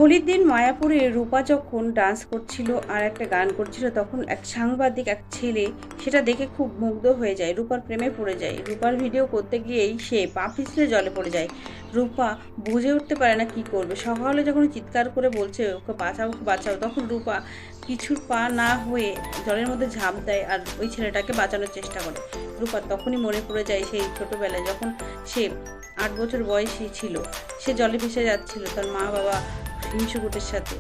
হোলির দিন মায়াপুরে রূপা যখন ডান্স করছিল আর একটা গান করছিল, তখন এক সাংবাদিক এক ছেলে সেটা দেখে খুব মুগ্ধ হয়ে যায়, রূপার প্রেমে পড়ে যায়। রূপার ভিডিও করতে গিয়েই সে পা পিছলে জলে পড়ে যায়। রূপা বুঝে উঠতে পারে না কি করবে। সকালে যখন চিৎকার করে বলছে ওকে বাঁচাও, ওকে বাঁচাও, তখন রূপা কিছুর পা না হয়ে জলের মধ্যে ঝাঁপ দেয় আর ওই ছেলেটাকে বাঁচানোর চেষ্টা করে। রূপার তখনই মনে পড়ে যায় সেই ছোটবেলায় যখন সে 8 বছর বয়সী ছিল, সে জলে ভেসে যাচ্ছিল তার মা বাবা হিংসুকুটের সাথে।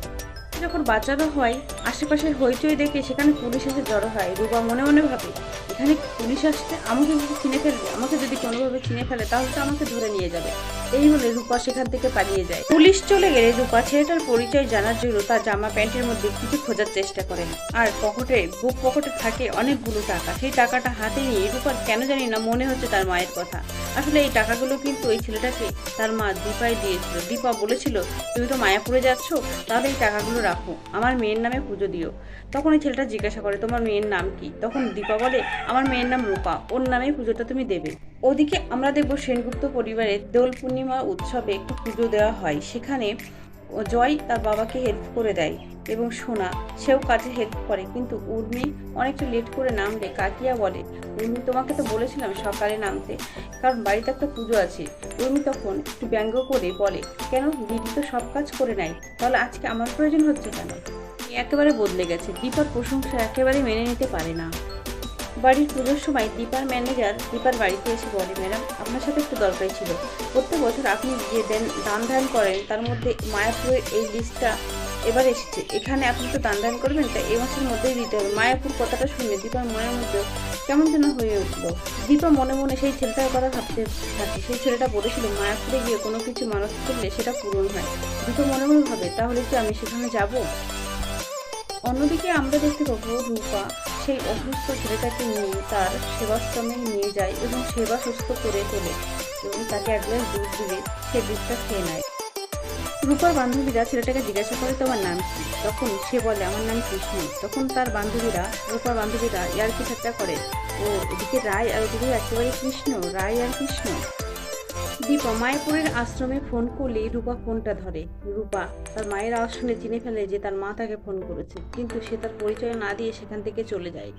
যখন বাঁচানো হয়, আশেপাশে হইচই দেখে সেখানে পুলিশ এসে জড়ো হয়। রূপা মনে মনে ভাবে, এখানে পুলিশ আসছে, আমাকে যদি চিনে ফেলবে, আমাকে যদি কোনোভাবে চিনে ফেলে তাহলে তো আমাকে ধরে নিয়ে যাবে। এই বলে রূপা সেখান থেকে পালিয়ে যায়। পুলিশ চলে গেলে রূপা ছেলেটার পরিচয় জানার জন্য তার জামা প্যান্টের মধ্যে কিছু খোঁজার চেষ্টা করে, আর বুক পকেটে থাকে অনেকগুলো টাকা। সেই টাকাটা হাতে নিয়ে রূপার কেন জানি না মনে হচ্ছে তার মায়ের কথা। আসলে এই টাকাগুলো কিন্তু ওই ছেলেটাকে তার মা দীপাই দিয়েছিল। দীপা বলেছিল, তুমি তো মায়াপুরে যাচ্ছ, তাহলে এই টাকাগুলো রাখো, আমার মেয়ের নামে পুজো দিও। তখন এই ছেলেটা জিজ্ঞাসা করে, তোমার মেয়ের নাম কি? তখন দীপা বলে, আমার মেয়ের নাম রূপা, ওর নামেই পুজোটা তুমি দেবে। ওদিকে আমরা দেখব সেনগুপ্ত পরিবারের দোল পূর্ণিমা উৎসবে একটু পুজো দেওয়া হয়। সেখানে জয় তার বাবাকে হেল্প করে দেয় এবং সোনা সেও কাজে হেল্প করে, কিন্তু উর্মি অনেকটা লেট করে নামলে কাকিয়া বলে, উর্মি তোমাকে তো বলেছিলাম সকালে নামতে, কারণ বাড়িতে একটা পুজো আছে। উর্মি তখন একটু ব্যঙ্গ করে বলে, কেন, দিদি তো সব কাজ করে নেয়, তাহলে আজকে আমার প্রয়োজন হচ্ছে কেন? একেবারে বদলে গেছে। দীপার প্রশংসা একেবারে মেনে নিতে পারে না। বাড়ির পুজোর সময় দীপার ম্যানেজার দীপার বাড়িতে এসে বলে, ম্যাডাম আপনার সাথে একটু দরকারি ছিল। প্রত্যেক বছর আপনি যে দান ধ্যান করেন তার মধ্যে মায়াপুরের এই লিস্টটা এবার এসেছে, এখানে আপনি তো দান ধ্যান করবেন, তাই এই মাসের মধ্যেই দিতে হবে। মায়াপুর কথাটা শুনে দীপার মনের মধ্যে কেমন যেন হয়ে উঠলো। দীপা মনে মনে সেই ছেলেটার কথা ভাবতে থাকে। সেই ছেলেটা বলেছিল মায়াপুরে গিয়ে কোনো কিছু মানুষ করলে সেটা পূরণ হয়। দীপা মনে মনে ভাবে, তাহলে কি আমি সেখানে যাব? অন্যদিকে আমরা দেখতে পাবো রূপা সেই অসুস্থ ছেলেটাকে নিয়ে তার সেবাশ্রমে নিয়ে যায় এবং সেবা সুস্থ করে তোলে এবং তাকে এক গ্লাস দুধ দিলে সে দুধটা খেয়ে নেয়। রূপার বান্ধবীরা ছেলেটাকে জিজ্ঞাসা করে, তোমার নাম কি? তখন সে বলে, আমার নাম কৃষ্ণ। তখন তার রূপার বান্ধবীরা ইয়ার্কি ঠাট্টা করে, ও এদিকে রায় আর ওদিকে একেবারে কৃষ্ণ, রায় আর কৃষ্ণ। দীপা মায়াপুরের আশ্রমে ফোন করলেই রূপা ফোনটা ধরে। রূপা তার মায়ের আওয়াজ শুনে চিনে ফেলে যে তার মা তাকে ফোন করেছে, কিন্তু সে তার পরিচয় না দিয়ে সেখান থেকে চলে যায়।